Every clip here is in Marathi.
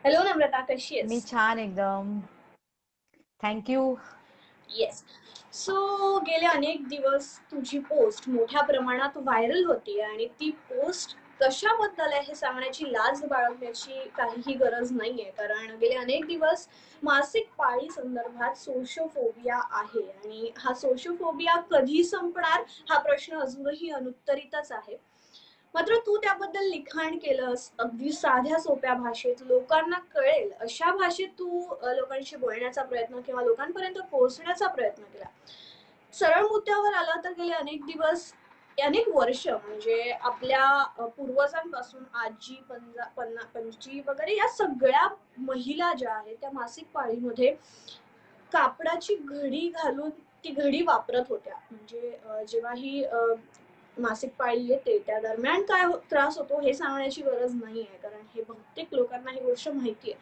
हॅलो नम्रता, कशी मी आहेस? छान एकदम. Thank you. येस. सो गेले अनेक दिवस तुझी पोस्ट मोठ्या प्रमाणात व्हायरल होती आणि ती पोस्ट कशाबद्दल आहे हे सांगण्याची लाज बाळगण्याची काहीही गरज नाहीये, कारण गेले अनेक दिवस मासिक पाळी संदर्भात सोशोफोबिया आहे आणि हा सोशोफोबिया कधी संपणार हा प्रश्न अजूनही अनुत्तरितच आहे. मात्र तू त्याबद्दल लिखाण केलंस, अगदी साध्या सोप्या भाषेत लोकांना कळेल अशा भाषेत तू लोकांशी बोलण्याचा प्रयत्न किंवा लोकांपर्यंत पोहोचण्याचा प्रयत्न केला. सरळ मुद्द्यावर आला तर गेले अनेक दिवस, अनेक वर्ष म्हणजे आपल्या पूर्वजांपासून आजी पणजी वगैरे या सगळ्या महिला ज्या आहेत त्या मासिक पाळीमध्ये कापडाची घडी घालून ती घडी वापरत होत्या. म्हणजे जेव्हा ही मासिक पाळी येते त्या दरम्यान काय त्रास होतो हे सांगण्याची गरज नाहीये, कारण हे बहुतेक लोकांना ही गोष्ट माहिती आहे.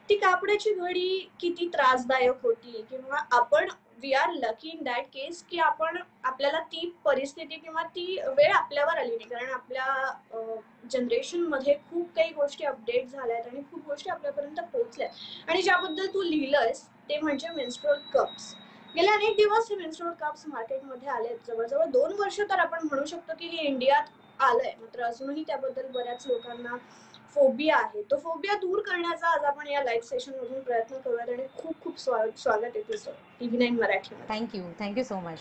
ती कापडाची घडी किती त्रासदायक होती, किंवा आपण we are lucky in that case की आपल्याला ती परिस्थिती किंवा ती वेळ आपल्यावर आली नाही, कारण आपल्या जनरेशन मध्ये खूप काही गोष्टी अपडेट झाल्यात आणि खूप गोष्टी आपल्यापर्यंत पोहोचल्या. आणि ज्याबद्दल तू लिहिलंयस ते म्हणजे मेन्स्ट्रुअल कप्स. गेले अनेक दिवस हे मेन्स्ट्रुअल कप्स मार्केटमध्ये आले, जवळजवळ 2 वर्ष तर आपण म्हणू शकतो की हे इंडियात आलंय. मात्र अजूनही त्याबद्दल बऱ्याच लोकांना फोबिया आहे. तो फोबिया दूर करण्याचा आज आपण या लाईव्ह सेशन मधून प्रयत्न करूयात आणि खूप खूप स्वागत आहे तुझं TV9 मराठीमध्ये. Thank you so much.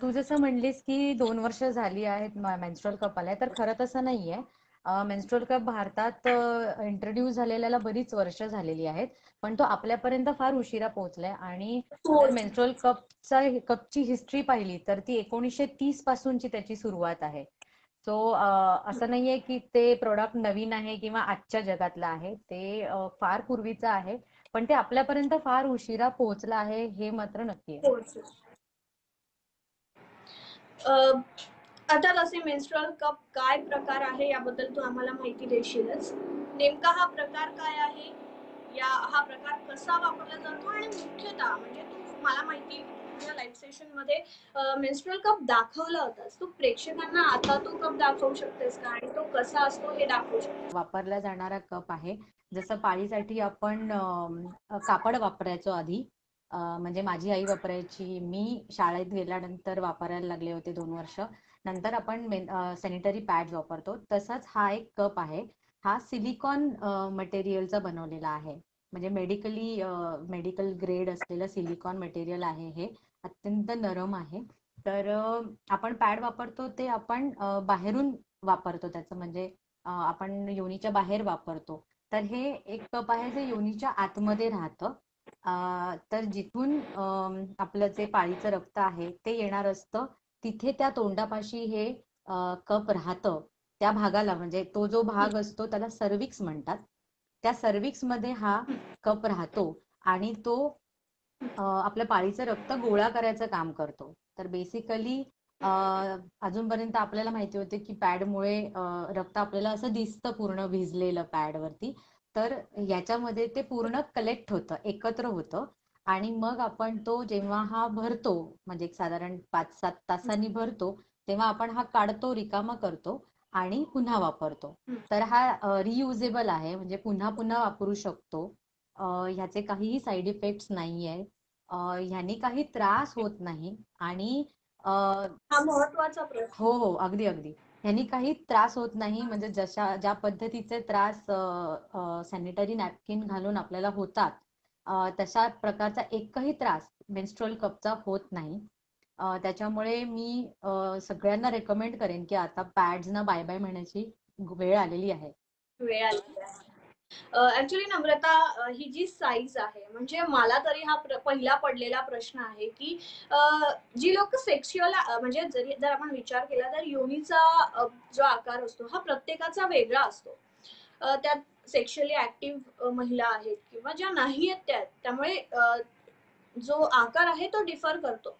तू जसं म्हणलीस की 2 वर्ष झाली आहेत मेन्स्ट्रुअल कप आलाय, तर खरं तसं नाहीये. मेन्स्ट्रुअल कप भारतात इंट्रोड्यूस झालेल्याला बरीच वर्ष झालेली आहेत, पण तो आपल्यापर्यंत फार उशिरा पोहोचलाय. आणि जर मेन्स्ट्रुअल कपची हिस्ट्री पाहिली तर ती 1930 पासूनची त्याची सुरुवात आहे. सो असं नाहीये की ते प्रोडक्ट नवीन आहे किंवा आजच्या जगातलं आहे. ते फार पूर्वीचं आहे, पण ते आपल्यापर्यंत फार उशिरा पोहोचलं आहे हे मात्र नक्की आहे. हो सर. आता तसे मेन्स्ट्रुअल कप काय प्रकार आहे याबद्दल तू आम्हाला माहिती देशीलच. नेमका हा प्रकार काय आहे, हा प्रकार कसा वापरला जातो, आणि मुख्यतः म्हणजे तू मला माहिती तुझ्या लाईव्ह सेशन मध्ये मेन्स्ट्रुअल कप दाखवला होतास, तू प्रेक्षकांना आता तो कप दाखवू शकतेस का आणि तो कसा असतो हे दाखवू शकतेस? वापरला जाणारा कप आहे. जसं पाळीसाठी आपण कापड वापरायचो आधी. म्हणजे माझी आई वापरायची, मी शाळेत गेल्यानंतर वापरायला लागले होते 2 वर्ष. नंतर आपण सॅनिटरी पॅड्स वापरतो, तसाच हा एक कप आहे. हा सिलिकॉन मटेरियलचा बनवलेला आहे. म्हणजे मेडिकल ग्रेड असलेलं सिलिकॉन मटेरियल आहे हे. अत्यंत नरम आहे. तर आपण पॅड वापरतो ते आपण बाहेरून वापरतो, त्याचं म्हणजे आपण योनीच्या बाहेर वापरतो. तर हे एक कप आहे जे योनीच्या आतमध्ये राहतं. तर जिथून आपलं जे पाळीचं रक्त आहे ते येणार असतं, तिथे त्या तोंडापाशी हे कप राहतं. त्या भागाला, म्हणजे तो जो भाग असतो त्याला सर्विक्स म्हणतात. त्या सर्विक्स मध्ये हा कप राहतो आणि तो आपल्या पाळीचं रक्त गोळा करायचं काम करतो. तर बेसिकली अजूनपर्यंत आपल्याला माहिती होते की पॅडमुळे रक्त आपल्याला असं दिसतं पूर्ण भिजलेलं पॅडवरती. तर याच्यामध्ये ते पूर्ण कलेक्ट होतं, एकत्र होतं. आणि मग आपण तो जेव्हा हा भरतो, म्हणजे एक साधारण 5-7 तासांनी भरतो, तेव्हा आपण हा काढतो, रिकामा करतो आणि पुन्हा वापरतो. तर हा रियुजेबल आहे, म्हणजे पुन्हा पुन्हा वापरू शकतो. ह्याचे काहीही साईड इफेक्ट्स नाहीये. ह्याने काही त्रास होत नाही. आणि हा महत्वाचा प्रश्न. हो हो, अगदी अगदी. ह्यानी काही त्रास होत नाही. म्हणजे ज्या पद्धतीचे त्रास सॅनिटरी नॅपकिन घालून आपल्याला होतात, तशा प्रकारचा एकही त्रास मेन्स्ट्रुअल कपचा होत नाही. त्याच्यामुळे मी सगळ्यांना रेकमेंड करेन की आता पॅड्सना बाय बाय म्हणण्याची वेळ आलेली आहे. वेळ आली आहे. ऍक्च्युली नम्रता, ही जी साईज आहे, म्हणजे मला तरी हा पहिला पडलेला प्रश्न आहे की जी लोक सेक्शुअल, म्हणजे जर आपण विचार केला तर योनीचा जो आकार असतो हा प्रत्येकाचा वेगळा असतो. त्यात सेक्शुअली ऍक्टिव्ह महिला आहेत किंवा ज्या नाही आहेत त्यामुळे जो आकार आहे तो डिफर करतो.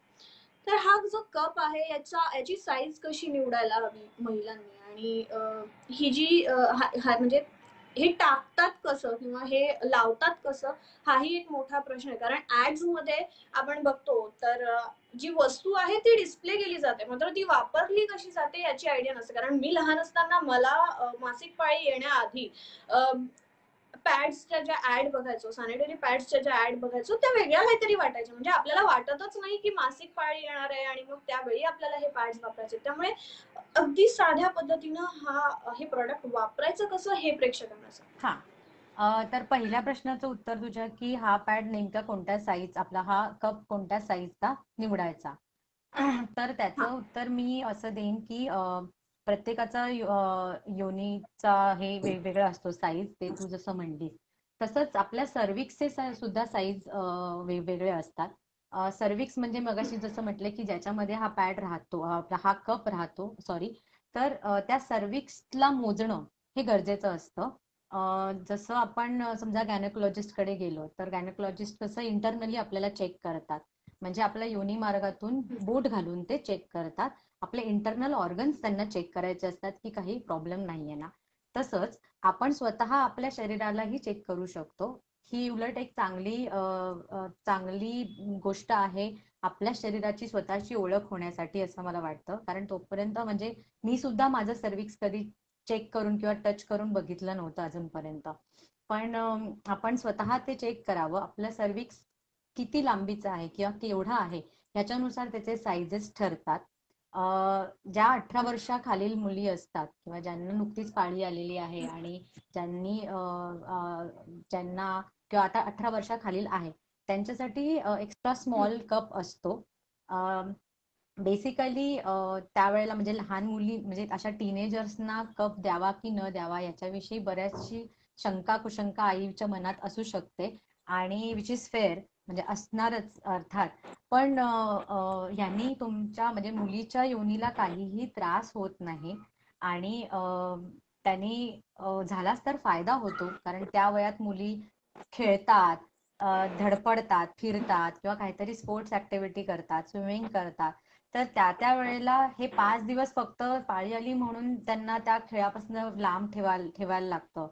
तर हा जो कप आहे याची साईज कशी निवडायला हवी महिलांनी, आणि ही जी म्हणजे हे टाकतात कसं किंवा हे लावतात कसं, हाही एक मोठा प्रश्न आहे. कारण ऍड्स मध्ये आपण बघतो तर जी वस्तू आहे ती डिस्प्ले केली जाते, मात्र ती वापरली कशी जाते याची आयडिया नसते. कारण मी लहान असताना मला मासिक पाळी येण्याआधी पॅड्सच्या ज्या ऍड बघायचो, सॅनिटरी पॅड्सच्या ज्या ऍड बघायचो, त्या वेगळ्या काहीतरी वाटायच्या. म्हणजे आपल्याला वाटतच नाही की मासिक पाळी येणार आहे आणि मग त्यावेळी आपल्याला हे पॅड्स वापरायचे. त्यामुळे अगदी साध्या पद्धतीनं हे प्रॉडक्ट वापरायचं कसं हे प्रेक्षकांना सांग. तर पहिल्या प्रश्नाचं उत्तर तुझ्या की हा पॅड नेमका कोणत्या साईज, आपला हा कप कोणत्या साईजचा निवडायचा. तर त्याचं उत्तर मी असं देईन की प्रत्येकाचा योनीचा हे वेगवेगळा असतो साईज, ते तू जसं म्हणलीस. तसंच आपल्या सर्विक्सचे सुद्धा साईज वेगवेगळे असतात. सर्विक्स म्हणजे मगाशी जसं म्हटलं की ज्याच्यामध्ये हा पॅड राहतो, आपला हा कप राहतो, सॉरी, तर त्या सर्विक्सला मोजणं हे गरजेचं असतं. जसं आपण समजा गायनेकोलॉजिस्टकडे गेलो तर गायनेकोलॉजिस्ट कसं इंटरनली आपल्याला चेक करतात, म्हणजे आपल्या योनी मार्गातून बोट घालून ते चेक करतात. आपले इंटरनल ऑर्गन्स त्यांना चेक करायचे असतात की काही प्रॉब्लेम नाहीये ना. तसंच आपण स्वतः आपल्या शरीरालाही चेक करू शकतो. ही उलट एक चांगली गोष्ट आहे आपल्या शरीराची स्वतःची ओळख होण्यासाठी, असं मला वाटतं. कारण तोपर्यंत म्हणजे मी सुद्धा माझं सर्विक्स कधी चेक करून किंवा टच करून बघितलं नव्हतं अजूनपर्यंत. पण आपण स्वतः ते चेक करावं. आपलं सर्विक्स किती लांबीचं आहे किंवा केवढा आहे ह्याच्यानुसार त्याचे साईजेस ठरतात. ज्या 18 वर्षाखालील मुली असतात किंवा ज्यांना नुकतीच पाळी आलेली आहे आणि ज्यांना किंवा आता 18 वर्षाखालील आहे त्यांच्यासाठी एक्स्ट्रा स्मॉल कप असतो. बेसिकली त्यावेळेला म्हणजे लहान मुली म्हणजे अशा टीनेजर्सना कप द्यावा की न द्यावा याच्याविषयी बऱ्याचशी शंका कुशंका आईच्या मनात असू शकते, आणि विच इज फेअर, म्हणजे असणारच अर्थात. पण यांनी तुमच्या म्हणजे मुलीच्या योनीला काहीही त्रास होत नाही, आणि त्यांनी झालाच तर फायदा होतो. कारण त्या वयात मुली खेळतात, धडपडतात, फिरतात किंवा काहीतरी स्पोर्ट्स ऍक्टिव्हिटी करतात, स्विमिंग करतात. तर त्या वेळेला हे 5 दिवस फक्त पाळी आली म्हणून त्यांना त्या खेळापासून लांब ठेवायला लागतं,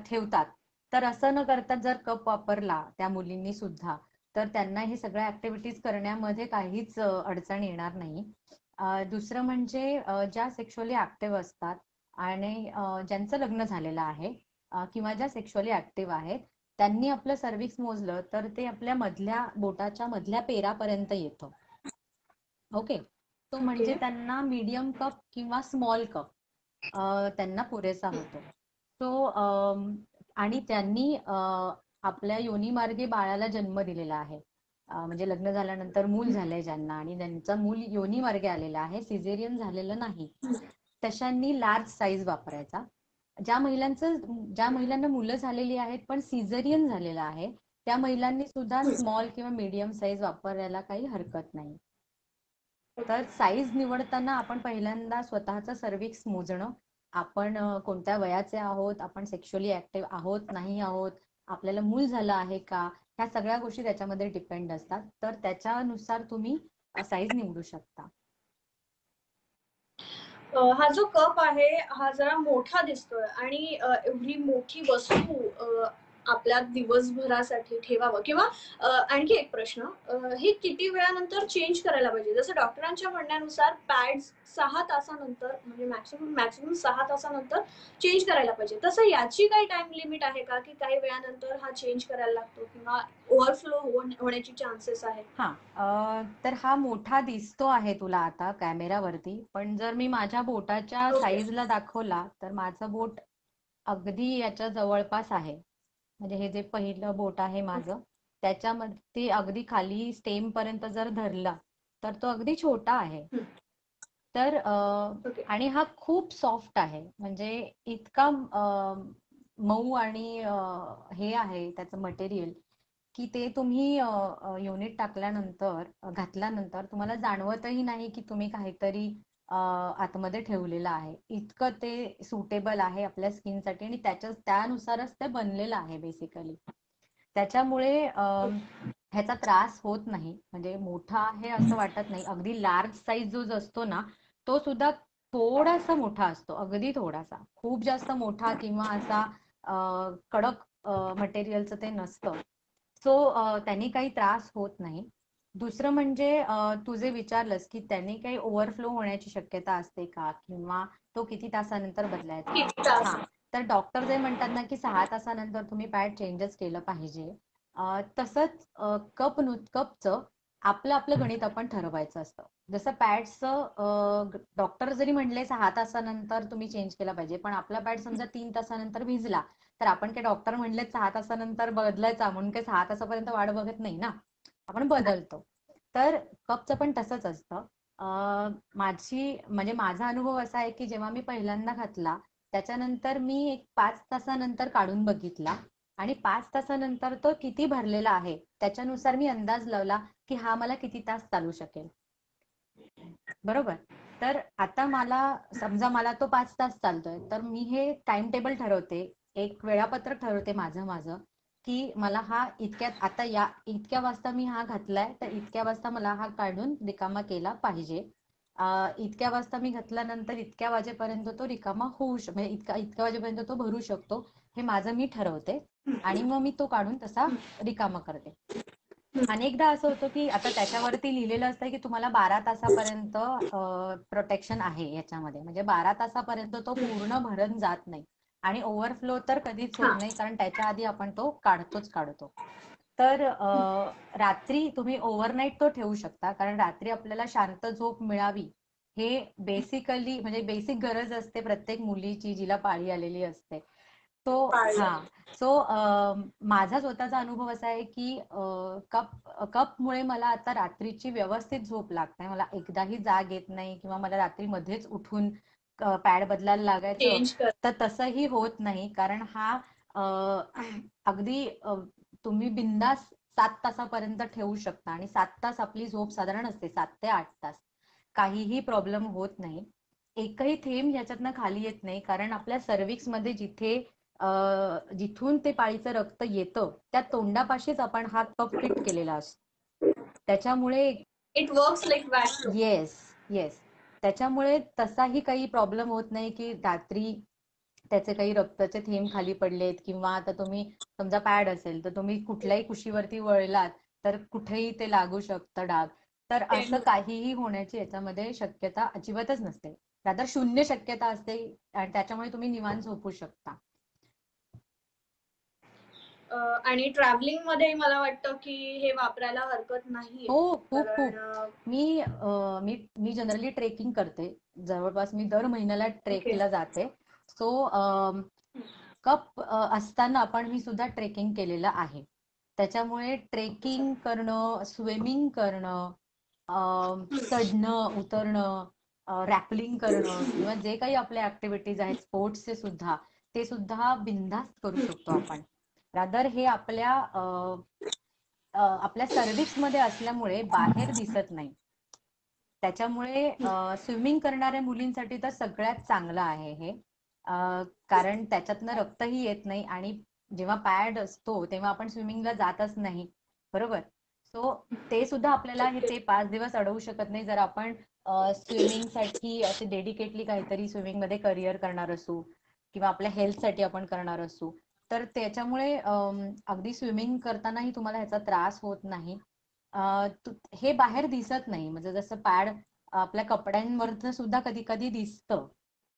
ठेवतात. तर असं न करता जर कप वापरला त्या मुलींनी सुद्धा, तर त्यांना हे सगळ्या ऍक्टिव्हिटीज करण्यामध्ये काहीच अडचण येणार नाही. दुसरं म्हणजे ज्या सेक्शुअली ऍक्टिव्ह असतात आणि ज्यांचं लग्न झालेलं आहे किंवा ज्या सेक्शुअली ऍक्टिव्ह आहेत, त्यांनी आपलं सर्विक्स मोजलं तर ते आपल्या बोटाच्या मधल्या पेरापर्यंत येतं. ओके. तो म्हणजे त्यांना मीडियम कप किंवा स्मॉल कप त्यांना पुरेसा होतो. तो आणि त्यांनी आपल्या योनीमार्गे बाळाला जन्म दिलेला आहे. म्हणजे लग्न झाल्यानंतर मूल झालंय ज्यांना आणि त्यांचं मूल योनीमार्गे आलेलं आहे, सिझेरियन झालेलं नाही, तशांनी लार्ज साईज वापरायचा. ज्या महिलांना मुलं झालेली आहेत पण सिझेरियन झालेलं आहे, त्या महिलांनी सुद्धा स्मॉल किंवा मीडियम साईज वापरायला काही हरकत नाही. तर साईज निवडताना आपण पहिल्यांदा स्वतःचं सर्विक्स मोजणं, आपण कोणत्या वयाचे आहोत, आपण सेक्शुअली ऍक्टिव्ह आहोत नाही आहोत, आपल्याला मूल झालं आहे का, ह्या सगळ्या गोष्टी त्याच्यामध्ये डिपेंड असतात. तर त्याच्यानुसार तुम्ही साईज निवडू शकता. हा जो कप आहे हा जरा मोठा दिसतोय आणि एवढी मोठी वस्तू आपल्या दिवसभरासाठी ठेवावं किंवा आणखी एक प्रश्न, हे किती वेळानंतर चेंज करायला पाहिजे? जसं डॉक्टरांच्या म्हणण्यानुसार पॅड्स 6 तासानंतर म्हणजे मॅक्सिमम 6 तासानंतर चेंज करायला पाहिजे. तसं याची काही टाइम लिमिट आहे का की काही वेळानंतर हा चेंज करायला लागतो किंवा ओव्हरफ्लो होण्याची चान्सेस आहेत? तर हा मोठा दिसतो आहे तुला आता कॅमेरावरती, पण जर मी माझ्या बोटाच्या साईजला दाखवला तर माझं बोट अगदी याच्या जवळपास आहे. म्हणजे हे जे पहिलं बोट आहे माझं, त्याच्यामध्ये अगदी खाली स्टेम पर्यंत जर धरला तर तो अगदी छोटा आहे. तर आणि हा खूप सॉफ्ट आहे, म्हणजे इतका मऊ आणि हे आहे त्याचं मटेरियल की ते तुम्ही युनिट टाकल्यानंतर घातल्यानंतर तुम्हाला जाणवतही नाही की तुम्ही काहीतरी आतमध्ये ठेवलेलं आहे. इतकं ते सुटेबल आहे आपल्या स्किनसाठी आणि त्यानुसारच ते बनलेलं आहे बेसिकली. त्याच्यामुळे ह्याचा त्रास होत नाही, म्हणजे मोठा आहे असं वाटत नाही. अगदी लार्ज साईज जो असतो ना तो सुद्धा थोडासा मोठा असतो, अगदी थोडासा, खूप जास्त मोठा किंवा असा कडक मटेरियलचं ते नसतं. सो त्यांनी काही त्रास होत नाही. दुसरं म्हणजे तू जे विचारलंस की त्यांनी काही ओव्हरफ्लो होण्याची शक्यता असते का किंवा तो किती तासानंतर बदलायचा. तर डॉक्टर जे म्हणतात ना की 6 तासानंतर तुम्ही पॅड चेंजच केलं पाहिजे. तसंच कपचं आपलं आपलं गणित आपण ठरवायचं असतं. जसं पॅडचं डॉक्टर जरी म्हणले 6 तासानंतर तुम्ही चेंज केला पाहिजे, पण आपला पॅड समजा 3 तासानंतर भिजला, तर आपण काय डॉक्टर म्हणले 6 तासानंतर बदलायचा म्हणून काय 6 तासापर्यंत वाट बघत नाही ना, आपण बदलतो. तर कपचं पण तसंच असतं. म्हणजे माझा अनुभव असा आहे की जेव्हा मी पहिल्यांदा घातला, त्याच्यानंतर मी एक 5 तासानंतर काढून बघितला आणि 5 तासानंतर तो किती भरलेला आहे त्याच्यानुसार मी अंदाज लावला की हा मला किती तास चालू शकेल. बरोबर. तर आता समजा मला तो 5 तास चालतोय, तर मी हे टाइम टेबल ठरवते, एक वेळापत्रक ठरवते माझं माझं की मला हा इतक्यात आता इतक्या वाजता मी हा घातलाय, तर इतक्या वाजता मला हा काढून रिकामा केला पाहिजे. इतक्या वाजता मी घातल्यानंतर इतक्या वाजेपर्यंत तो रिकामा म्हणजे इतक्या वाजेपर्यंत तो भरू शकतो, हे माझं मी ठरवते आणि मग मी तो काढून तसा रिकामा करते. अनेकदा असं होतं की आता त्याच्यावरती लिहिलेलं असतं की तुम्हाला 12 तासापर्यंत प्रोटेक्शन आहे याच्यामध्ये, म्हणजे 12 तासापर्यंत तो पूर्ण भरून जात नाही आणि ओव्हरफ्लो तर कधीच होत हा. नाही, कारण त्याच्या आधी आपण तो काढतो. तर रात्री तुम्ही ओव्हरनाईट तो ठेवू शकता, कारण रात्री आपल्याला शांत झोप मिळावी हे बेसिकली म्हणजे बेसिक गरज असते प्रत्येक मुलीची जिला पाळी आलेली असते. तो हा पाळलं. सो माझा स्वतःचा अनुभव असा आहे की कपमुळे मला आता रात्रीची व्यवस्थित झोप लागते, मला एकदाही जाग येत नाही किंवा मला रात्री मध्येच उठून पॅड बदलायला लागायचं, चेंज कर. तर तसंही होत नाही, कारण हा अगदी तुम्ही बिंदास 7 तासापर्यंत ठेवू शकता आणि 7 तास आपली झोप साधारण असते, 7 ते 8 तास. काहीही प्रॉब्लेम होत नाही, एकही थेंब याच्यातनं खाली येत नाही, कारण आपल्या सर्व्हिक्स मध्ये जिथून ते पाळीचं रक्त येतं त्या तोंडापाशीच आपण हा कप फिट केलेला असतो. त्याच्यामुळे it works like vacuum. Yes yes, त्याच्यामुळे तसाही काही प्रॉब्लेम होत नाही की रात्री त्याचे काही रक्ताचे थेंब खाली पडलेत, किंवा आता तुम्ही समजा पॅड असेल तर तुम्ही कुठल्याही कुशीवरती वळलात तर कुठेही ते लागू शकतं डाग. तर असं काहीही होण्याची याच्यामध्ये शक्यता अजिबातच नसते, रादर 0 शक्यता असते आणि त्याच्यामुळे तुम्ही निवांत झोपू शकता. आणि ट्रॅव्हलिंग मध्ये मला वाटतं की हे वापरायला हरकत नाहीये, हो, खूप कारण खूप. मी मी मी जनरली ट्रेकिंग करते, जवळपास मी दर महिन्याला ओके. ट्रेकला जाते. सो कप असताना पण मी सुद्धा ट्रेकिंग केलेलं आहे. त्याच्यामुळे अच्छा. ट्रेकिंग करणं, स्विमिंग करणं, चढणं उतरणं, रॅपलिंग करणं किंवा जे काही आपल्या ऍक्टिव्हिटीज आहेत स्पोर्ट्सचे सुद्धा, ते सुद्धा बिनधास्त करू शकतो आपण. रादर हे आपल्या सर्व्हिक्स मध्ये असल्यामुळे बाहेर दिसत नाही. त्याच्यामुळे स्विमिंग करणाऱ्या मुलींसाठी तर सगळ्यात चांगलं आहे हे. कारण त्याच्यातनं रक्तही येत नाही आणि जेव्हा पॅड असतो तेव्हा आपण स्विमिंगला जातच नाही, बरोबर. सो ते सुद्धा आपल्याला ते 5 दिवस अडवू शकत नाही, जर आपण स्विमिंगसाठी असे डेडिकेटली काहीतरी स्विमिंग मध्ये करिअर करणार असू किंवा आपल्या हेल्थसाठी आपण करणार असू, तर त्याच्यामुळे अगदी स्विमिंग करतानाही तुम्हाला ह्याचा त्रास होत नाही. हे बाहेर दिसत नाही, म्हणजे जसं पॅड आपल्या कपड्यांवरचं सुद्धा कधी कधी दिसतं,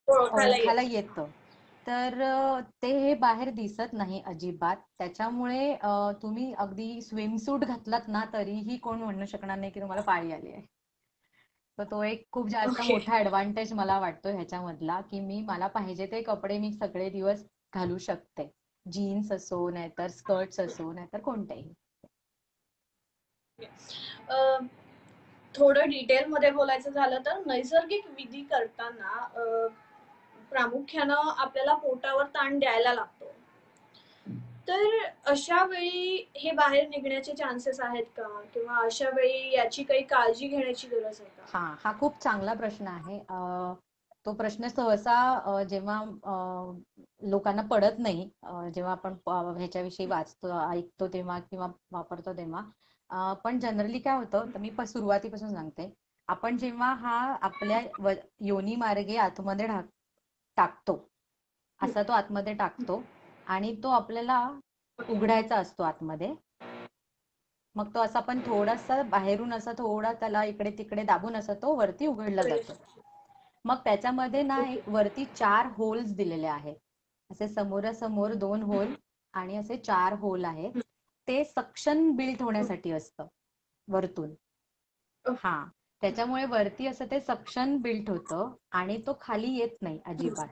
ओळखायला ओळखायला येत. येतं. तर ते हे बाहेर दिसत नाही अजिबात. त्याच्यामुळे तुम्ही अगदी स्विमसूट घातलात ना तरीही कोण म्हणू शकणार नाही की तुम्हाला पाळी आली आहे. तर तो एक खूप जास्त ओके. मोठा ऍडव्हान्टेज मला वाटतो ह्याच्यामधला, की मला पाहिजे ते कपडे मी सगळे दिवस घालू शकते, जीन्स असो नाहीतर स्कर्ट्स असो नाहीतर कोणतेही. थोडं डिटेल मध्ये बोलायचं झालं तर नैसर्गिक विधी करताना प्रामुख्यानं आपल्याला पोटावर ताण द्यायला लागतो, तर अशा वेळी हे बाहेर निघण्याचे चान्सेस आहेत का, किंवा अशा वेळी याची काही काळजी घेण्याची गरज आहे का? हा खूप चांगला प्रश्न आहे. तो प्रश्न सहसा जेव्हा लोकांना पडत नाही, जेव्हा आपण ह्याच्याविषयी वाचतो ऐकतो तेव्हा किंवा वापरतो तेव्हा. पण जनरली काय होतं, तर मी सुरुवातीपासून सांगते. आपण जेव्हा हा आपल्या योनी मार्गे आतमध्ये टाकतो, असा तो आतमध्ये टाकतो आणि तो आपल्याला उघडायचा असतो आतमध्ये. मग तो असा पण थोडासा बाहेरून असा थोडा त्याला इकडे तिकडे दाबून असा तो वरती उघडला जातो. मग त्याच्यामध्ये ना ओके. एक वरती 4 होल्स दिलेले आहेत. असे समोरासमोर 2 होल आणि असे 4 होल आहेत. ते सक्शन बिल्ट होण्यासाठी असतं वरतून. हा, त्याच्यामुळे वरती असं ते सक्शन बिल्ट होतं आणि तो खाली येत नाही अजिबात.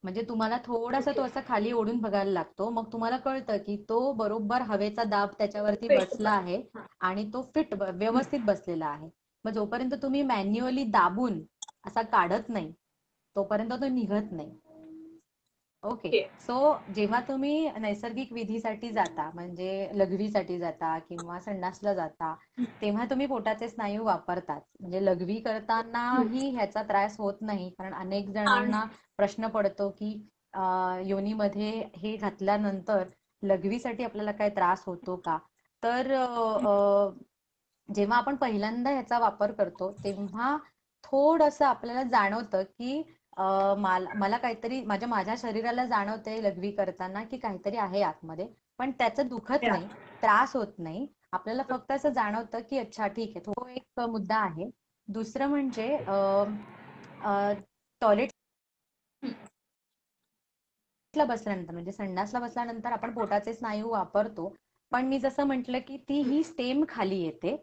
म्हणजे तुम्हाला थोडासा तो ओके. असा खाली ओढून बघायला लागतो, मग तुम्हाला कळतं की तो बरोबर हवेचा दाब त्याच्यावरती फिट बसला बस. आहे हा. आणि तो व्यवस्थित बसलेला आहे. मग जोपर्यंत तुम्ही मॅन्युअली दाबून असा काढत नाही तोपर्यंत तो निघत नाही. ओके. ओके. सो जेव्हा तुम्ही नैसर्गिक विधीसाठी जाता, म्हणजे लघवीसाठी जाता किंवा संडासला जाता, तेव्हा तुम्ही पोटाचे स्नायू वापरतात. म्हणजे लघवी करतानाही ह्याचा त्रास होत नाही, कारण अनेक आणि जणांना प्रश्न पडतो की योनीमध्ये हे घातल्यानंतर लघवीसाठी आपल्याला काय त्रास होतो का? तर जेव्हा आपण पहिल्यांदा ह्याचा वापर करतो तेव्हा थोडंसं आपल्याला जाणवतं की मला काहीतरी माझ्या शरीराला जाणवतंय लघवी करताना की काहीतरी आहे आतमध्ये, पण त्याचं दुखत या. नाही, त्रास होत नाही. आपल्याला फक्त असं जाणवतं की अच्छा ठीक आहे. तो एक मुद्दा आहे. दुसरं म्हणजे टॉयलेटला बसल्यानंतर म्हणजे संडासला बसल्यानंतर आपण पोटाचे स्नायू वापरतो, पण मी जसं म्हटलं की ती ही स्टेम खाली येते.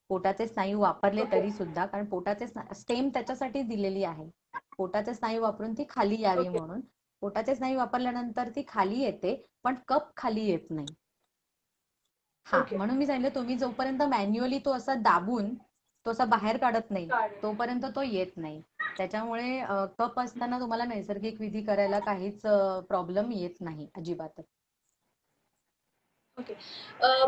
पोटाचे स्नायू वापरले ओके. तरी सुद्धा, कारण पोटाचे स्टेम त्याच्यासाठी दिलेली आहे, पोटाचे स्नायू वापरून ती खाली यावी ओके. म्हणून. पोटाचे स्नायू वापरल्यानंतर ती खाली येते, पण कप खाली येत नाही. हा, ओके. म्हणून मी सांगितलं तुम्ही जोपर्यंत मॅन्युअली तो असा दाबून तो असा बाहेर काढत नाही चालेल. तोपर्यंत तो येत नाही. त्याच्यामुळे कप असताना तुम्हाला नैसर्गिक विधी करायला काहीच प्रॉब्लेम येत नाही अजिबात. ओके.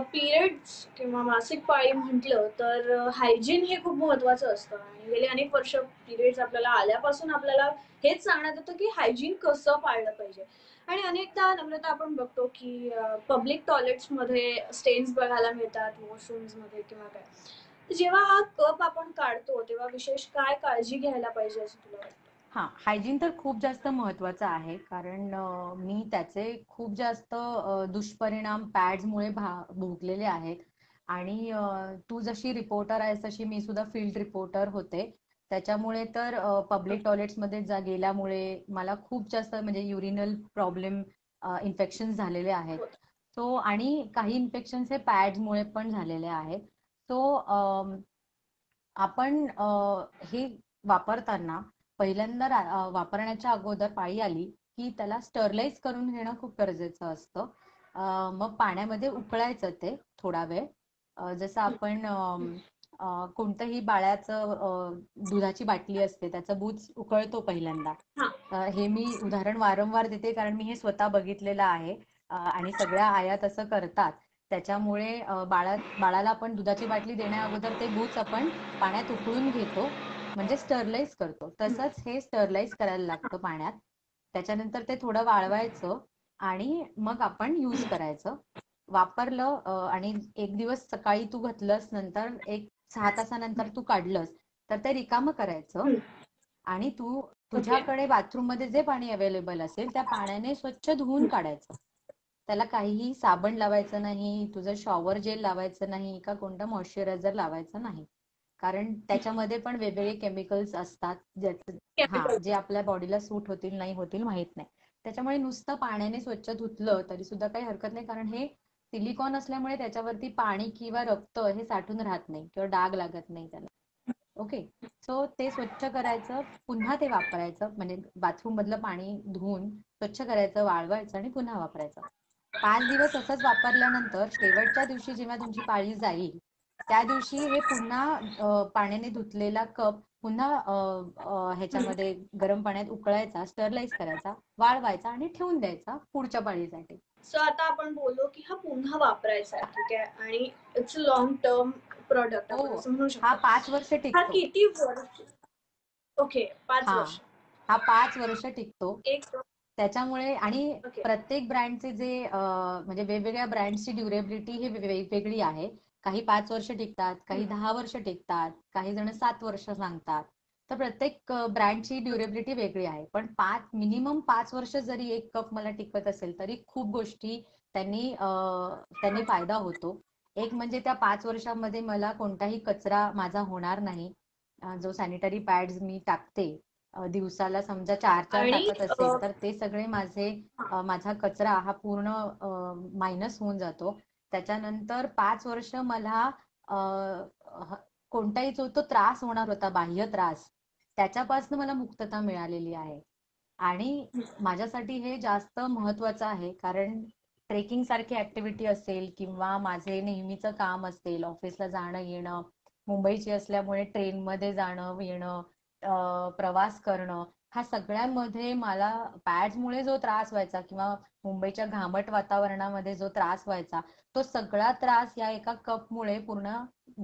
पिरियड्स किंवा मासिक पाळी म्हटलं तर हायजीन हे खूप महत्वाचं असतं आणि गेली अनेक वर्ष पिरियड्स आपल्याला आल्यापासून आपल्याला हेच सांगण्यात येतं की हायजीन कसं पाळलं पाहिजे. आणि अनेकदा नम्रता आपण बघतो की पब्लिक टॉयलेट्समध्ये स्टेन्स बघायला मिळतात वॉशरूम्समध्ये किंवा काय. तर जेव्हा हा कप आपण काढतो तेव्हा विशेष काय काळजी घ्यायला पाहिजे असं तुला वाटतं? हा, हायजीन तर खूप जास्त महत्वाचं आहे, कारण मी त्याचे खूप जास्त दुष्परिणाम पॅड्समुळे भोगलेले आहेत. आणि तू जशी रिपोर्टर आहेस तशी मी सुद्धा फील्ड रिपोर्टर होते. त्याच्यामुळे तर पब्लिक टॉयलेट्समध्ये गेल्यामुळे मला खूप जास्त म्हणजे युरिनल प्रॉब्लेम, इन्फेक्शन झालेले आहेत. होत. सो आणि काही इन्फेक्शन हे पॅड्समुळे पण झालेले आहेत. सो आपण हे वापरताना पहिल्यांदा वापरण्याच्या अगोदर पाळी आली की त्याला स्टरलाइज करून घेणं खूप गरजेचं असतं. मग पाण्यामध्ये उकळायचं ते थोडा वेळ. जसं आपण कोणतंही बाळाचं दुधाची बाटली असते त्याचं बूच उकळतो पहिल्यांदा. हा. हे मी उदाहरण वारंवार देते कारण मी हे स्वतः बघितलेलं आहे. आणि सगळ्या आया तसं करतात. त्याच्यामुळे बाळाला आपण दुधाची बाटली देण्या अगोदर ते बूच आपण पाण्यात उकळून घेतो, म्हणजे स्टरलाइज करतो. तसंच हे स्टरलाइज करायला लागतं पाण्यात. त्याच्यानंतर ते थोडं वाळवायचं आणि मग आपण यूज करायचं. वापरलं आणि एक दिवस सकाळी तू घातलंस, नंतर एक 6 तासानंतर तू काढलंस, तर ते रिकामं करायचं आणि ओके. तुझ्याकडे बाथरूम मध्ये जे पाणी अवेलेबल असेल त्या पाण्याने स्वच्छ धुवून काढायचं. त्याला काहीही साबण लावायचं नाही, तुझं शॉवर जेल लावायचं नाही का कोणतं मॉइश्चरायझर लावायचं नाही, कारण त्याच्यामध्ये पण वेगवेगळे केमिकल्स असतात केमिकल. जे आपल्या बॉडीला सूट होतील नाही होतील माहित नाही. त्याच्यामुळे नुसतं पाण्याने स्वच्छ धुतलं तरी सुद्धा काही हरकत नाही, कारण हे सिलिकॉन असल्यामुळे त्याच्यावरती पाणी किंवा रक्त हे साठून राहत नाही किंवा डाग लागत नाही त्याला. ओके. सो ते स्वच्छ करायचं, पुन्हा ते वापरायचं, म्हणजे बाथरूम मधलं पाणी धुवून स्वच्छ करायचं, वाळवायचं आणि पुन्हा वापरायचं. 5 दिवस असंच वापरल्यानंतर शेवटच्या दिवशी जेव्हा तुमची पाळी जाईल त्या दिवशी हे पुन्हा पाण्याने धुतलेला कप पुन्हा ह्याच्यामध्ये गरम पाण्यात उकळायचा, स्टरलाइज करायचा, वाळवायचा आणि ठेवून द्यायचा पुढच्या पाळीसाठी. सो आता आपण बोललो की हा पुन्हा वापरायचा आहे, ठीक आहे, आणि it's a long term product हो, आपण असं म्हणू हा शकतो. 5 वर्ष हा टिकतो. किती वर्ष? ओके, 5 हा, वर्ष. हा 5 वर्ष टिकतो. एक. त्याच्यामुळे आणि ओके. प्रत्येक ब्रँडचे जे म्हणजे वेगवेगळ्या ब्रँडची ड्युरेबिलिटी ही वेगवेगळी आहे. काही 5 वर्ष टिकतात, काही 10 वर्ष टिकतात, काही जण 7 वर्ष सांगतात. तर प्रत्येक ब्रँडची ड्युरेबिलिटी वेगळी आहे. पण मिनिमम 5 वर्ष जरी एक कप मला टिकत असेल तरी खूप गोष्टी त्यांनी फायदा होतो. एक म्हणजे त्या 5 वर्षामध्ये मला कोणताही कचरा माझा होणार नाही. जो सॅनिटरी पॅड्स मी टाकते दिवसाला समजा 4-4 आणि टाकत असेल तर ते सगळे माझा कचरा हा पूर्ण मायनस होऊन जातो. त्याच्यानंतर 5 वर्ष मला अ, ह- कोणताही जो तो त्रास होणार होता, बाह्य त्रास, त्याच्यापासून मला मुक्तता मिळालेली आहे. आणि माझ्यासाठी हे जास्त महत्वाचं आहे, कारण ट्रेकिंग सारखी ऍक्टिव्हिटी असेल किंवा माझे नेहमीचं काम असेल, ऑफिसला जाणं येणं, मुंबईची असल्यामुळे ट्रेनमध्ये जाणं येणं, प्रवास करणं, ह्या सगळ्यांमध्ये मला पॅड्समुळे जो त्रास व्हायचा किंवा मुंबईच्या घामट वातावरणामध्ये जो त्रास व्हायचा, तो सगळा त्रास या एका कपमुळे पूर्ण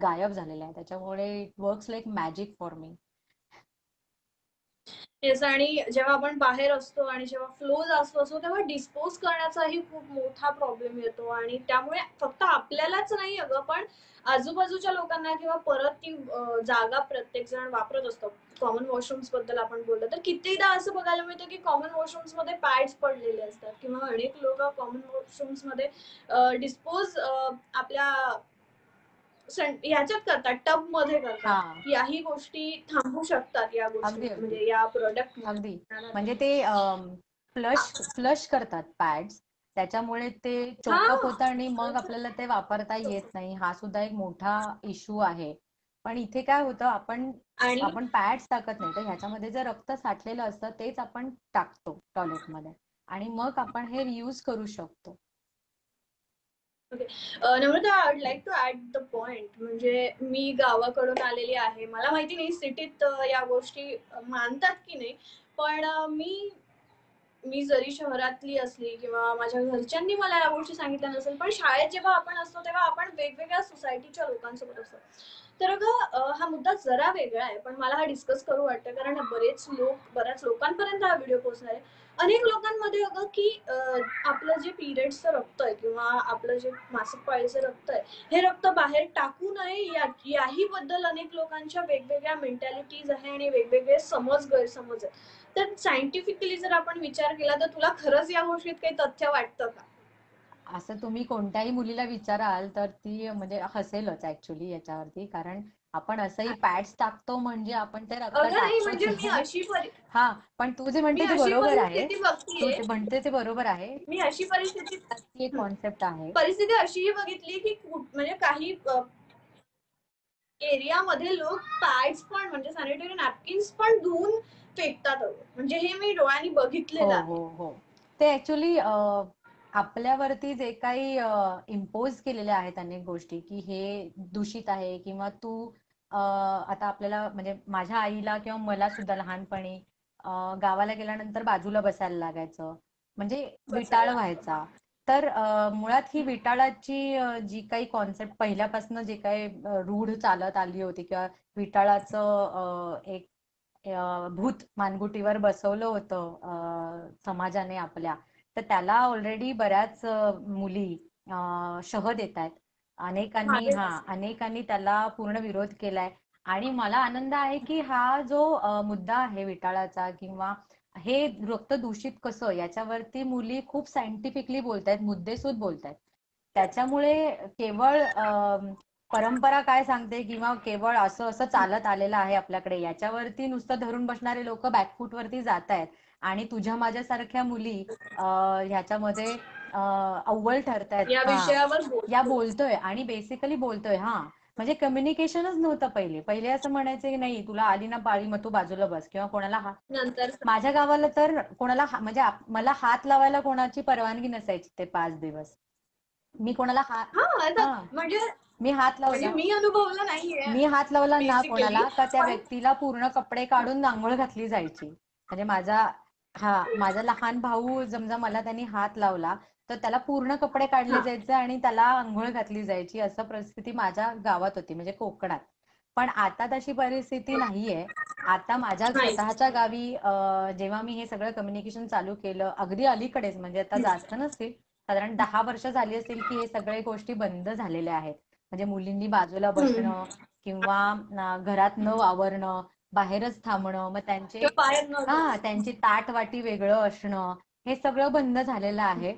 गायब झालेला आहे. त्याच्यामुळे it works like magic for me. Yes, आणि जेव्हा आपण बाहेर असतो आणि जेव्हा फ्लो जास्त असतो तेव्हा डिस्पोज करण्याचाही खूप मोठा प्रॉब्लेम येतो, आणि त्यामुळे फक्त आपल्यालाच नाही अगं, पण आजूबाजूच्या लोकांना किंवा परत ती जागा प्रत्येक जण वापरत असतो. कॉमन वॉशरूम्स बद्दल आपण बोललो तर कितीदा असं बघायला मिळतं की कॉमन वॉशरूम्स मध्ये पॅड्स पडलेले असतात, किंवा अनेक लोक कॉमन वॉशरूम्स मध्ये डिस्पोज आपल्या ह्याच्यात करतात, टब मध्ये करतात. हा, याही गोष्टी थांबू शकतात, या गोष्टी अगदी अगदी म्हणजे या प्रोडक्ट. अगदी. म्हणजे ते फ्लश फ्लश करतात पॅड्स, त्याच्यामुळे ते हा, चोकअप होतं आणि मग आपल्याला ते वापरता येत नाही. हा सुद्धा एक मोठा इश्यू आहे. पण इथे काय होतं, आपण आणि आपण पॅड्स टाकत नाही तर ह्याच्यामध्ये जे रक्त साठलेलं असतं तेच आपण टाकतो टॉयलेटमध्ये, आणि मग आपण हे रियूज करू शकतो. Namrata, I would like to add the point. म्हणजे मी गावाकडून आलेली आहे, मला माहिती नाही सिटीत या गोष्टी मानतात की नाही, पण मी जरी शहरातली असली किंवा माझ्या घरच्यांनी मला या गोष्टी सांगितल्या नसेल, पण शाळेत जेव्हा आपण असतो तेव्हा आपण वेगवेगळ्या सोसायटीच्या लोकांसोबत असतो. तर अगं हा मुद्दा जरा वेगळा आहे, पण मला हा डिस्कस करू वाटतं, कारण बऱ्याच लोकांपर्यंत हा व्हिडिओ पोहोचणार आहे. अनेक लोकांमध्ये अगं की आपलं जे पिरियडचं रक्त आहे किंवा आपलं जे मासिक पाळीचं रक्त आहे, हे रक्त बाहेर टाकू नये याही बद्दल अनेक लोकांच्या वेगवेगळ्या मेंटॅलिटीज आहे आणि वेगवेगळे गैरसमज आहेत. तर सायंटिफिकली जर आपण विचार केला तर तुला खरंच या गोष्टीत काही तथ्य वाटतं का? असं तुम्ही कोणत्याही मुलीला विचाराल तर ती म्हणजे हसेलच ऍक्च्युली याच्यावरती, कारण आपण असंही पॅड्स टाकतो म्हणजे आपण ते रक्त अगं नाही, टाकतोच म्हणजे आहे. हा, पण तू जे मी म्हणते ते अशी बरोबर आहे. परिस्थिती तू बघतीये जे म्हणते ते बरोबर आहे. मी अशी परिस्थिती ती एक हं. कॉन्सेप्ट आहे. परिस्थिती अशीही बघितली की म्हणजे काही एरियामध्ये लोक पॅड्स पण म्हणजे सॅनिटरी नॅपकिन्स पण धुवून फेकतात अगं. म्हणजे हे मी डोळ्यांनी हो बघितलेलं हो आहे. हो. ते ऍक्च्युली आपल्यावरती जे काही इम्पोज केलेल्या आहेत अनेक गोष्टी, की हे दूषित आहे, किंवा तू आता आपल्याला म्हणजे माझ्या आईला किंवा मला सुद्धा लहानपणी गावाला गेल्यानंतर बाजूला बसायला लागायचं, म्हणजे विटाळ बसायला लागतं. व्हायचा. तर मुळात ही विटाळाची जी काही कॉन्सेप्ट पहिल्यापासून जे काही रूढ चालत आली होती, किंवा विटाळाचं एक भूत मानगुटीवर बसवलं होतं समाजाने आपल्या, तर त्याला ऑलरेडी बऱ्याच मुली शह देत आहेत. मागे अनेकांनी त्याला पूर्ण विरोध केलाय. आणि मला आनंद आहे की हा जो मुद्दा आहे विटाळाचा, किंवा हे रक्त दूषित कसं, याच्यावरती मुली खूप सायंटिफिकली बोलतायत, मुद्देसूद बोलतायत. त्याच्यामुळे केवळ परंपरा काय सांगते किंवा केवळ असं असं चालत आलेलं आहे आपल्याकडे, याच्यावरती नुसतं धरून बसणारे लोक बॅकफूट वरती जात आहेत. आणि तुझ्या माझ्यासारख्या मुली ह्याच्यामध्ये अव्वल ठरतायत. या हा, विषयावर या बोलतो. बोलतोय आणि बेसिकली बोलतोय. हा, म्हणजे कम्युनिकेशनच नव्हतं पहिले. पहिले असं म्हणायचे की नाही, तुला आली ना पाळी मग तू बाजूला बस, किंवा कोणाला नंतर माझ्या गावाला तर कोणाला म्हणजे मला हात लावायला कोणाची परवानगी नसायची ते 5 दिवस. मी कोणाला हा, आता हा म्हणजे मी हात म्हणजे लावला मी अनुभवलं नाहीये मी हात लावला ना बेसिकली, कोणाला, का त्या पण व्यक्तीला पूर्ण कपडे काढून आंघोळ घातली जायची. म्हणजे माझा लहान भाऊ समजा मला त्यांनी हात लावला तर त्याला पूर्ण कपडे काढले हा जायचे आणि त्याला आंघोळ घातली जायची. असं परिस्थिती माझ्या गावात होती, म्हणजे कोकणात. पण आता तशी परिस्थिती नाहीये. आता माझ्या नाही. स्वतःच्या गावी जेव्हा मी हे सगळं कम्युनिकेशन चालू केलं, अगदी अलीकडेच, म्हणजे आता जास्त नसतील, साधारण 10 वर्ष झाली असतील, की हे सगळे गोष्टी बंद झालेल्या आहेत. म्हणजे मुलींनी बाजूला हम्म. बसणं किंवा घरात न वावरणं, बाहेरच थांबणं, मग किंवा बाहेर न जाणं. त्यांची ताट वाटी वेगळं असणं, हे सगळं बंद झालेलं आहे.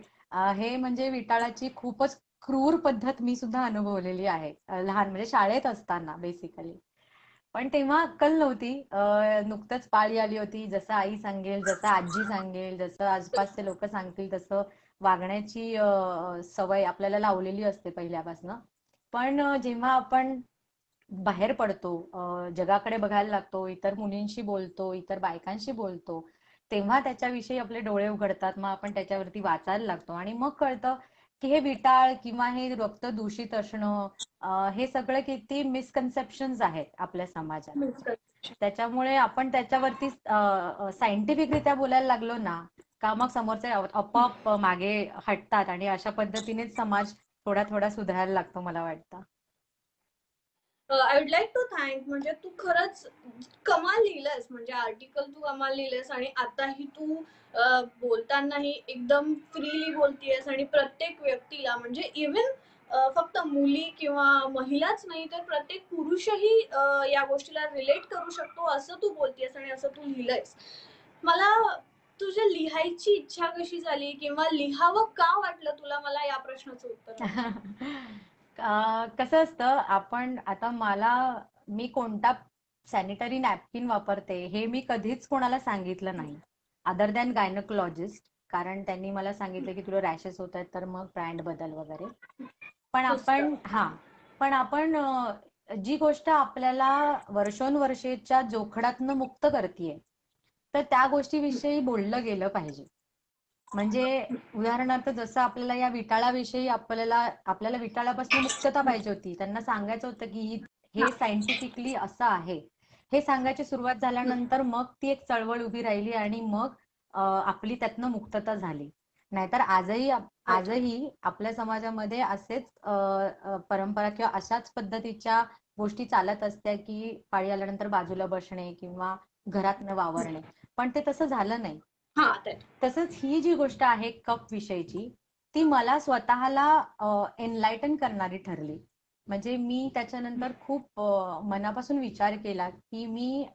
हे म्हणजे विटाळाची खूपच क्रूर पद्धत मी सुद्धा अनुभवलेली आहे, लहान म्हणजे शाळेत असताना बेसिकली. पण तेव्हा अक्कल नव्हती. नुकतंच पाळी आली होती. जसं आई सांगेल, जसं आजी सांगेल, जसं आसपासचे लोक सांगतील तसं वागण्याची सवय आपल्याला लावलेली असते पहिल्यापासून. पण जेव्हा आपण बाहेर पडतो, जगाकडे बघायला लागतो, इतर मुलींशी बोलतो, इतर बायकांशी बोलतो, तेव्हा त्याच्याविषयी आपले डोळे उघडतात. मग आपण त्याच्यावरती वाचायला लागतो आणि मग कळतं की हे विटाळ किंवा हे रक्त दूषित असणं, हे सगळं किती मिसकन्सेप्शन्स आहेत आपल्या समाजात. त्याच्यामुळे आपण त्याच्यावरती सायंटिफिक रित्या बोलायला लागलो ना, का मग समोरचे आपोआप मागे हटतात आणि अशा पद्धतीनेच समाज थोडा थोडा सुधारायला लागतो, मला वाटतं. I would like to thank, म्हणजे तू खरंच कमाल लिहिलंयस, म्हणजे आर्टिकल तू कमाल लिहिलंयस आणि आताही तू बोलतानाही एकदम फ्रीली बोलतीयस आणि प्रत्येक व्यक्तीला, म्हणजे इव्हन फक्त मुली किंवा महिलाच नाही तर प्रत्येक पुरुषही या गोष्टीला रिलेट करू शकतो असं तू बोलतीयस आणि असं तू लिहिलंयस. मला तुझ्या लिहायची इच्छा कशी झाली किंवा लिहावं का वाटलं तुला, मला या प्रश्नाचं उत्तर हवं. कसं असतं, आपण आता मी कोणता सॅनिटरी नॅपकिन वापरते हे मी कधीच कोणाला सांगितलं नाही, अदर दॅन गायनकोलॉजिस्ट. कारण त्यांनी मला सांगितलं की तुला रॅशेस होत आहेत तर मग ब्रँड बदल वगैरे. पण आपण जी गोष्ट आपल्याला वर्षोनवर्षेच्या जोखडातनं मुक्त करतीये, तर त्या गोष्टीविषयी बोललं गेलं पाहिजे. म्हणजे उदाहरणार्थ, जसं आपल्याला या विटाळाविषयी आपल्याला विटाळापासून मुक्तता पाहिजे होती, त्यांना सांगायचं होतं की हे सायंटिफिकली असं आहे, हे सांगायची सुरुवात झाल्यानंतर मग ती एक चळवळ उभी राहिली आणि मग आपली त्यातनं मुक्तता झाली. नाहीतर आजही आपल्या समाजामध्ये असेच परंपरा किंवा अशाच पद्धतीच्या गोष्टी चालत असत्या की पाळी आल्यानंतर बाजूला बसणे किंवा घरात न वावरणे. पण ते तसं झालं नाही. तसंच ही जी गोष्ट आहे कप विषयीची, ती मला स्वतःला एनलायटन करणारी ठरली. म्हणजे मी त्याच्यानंतर खूप मनापासून विचार केला की मी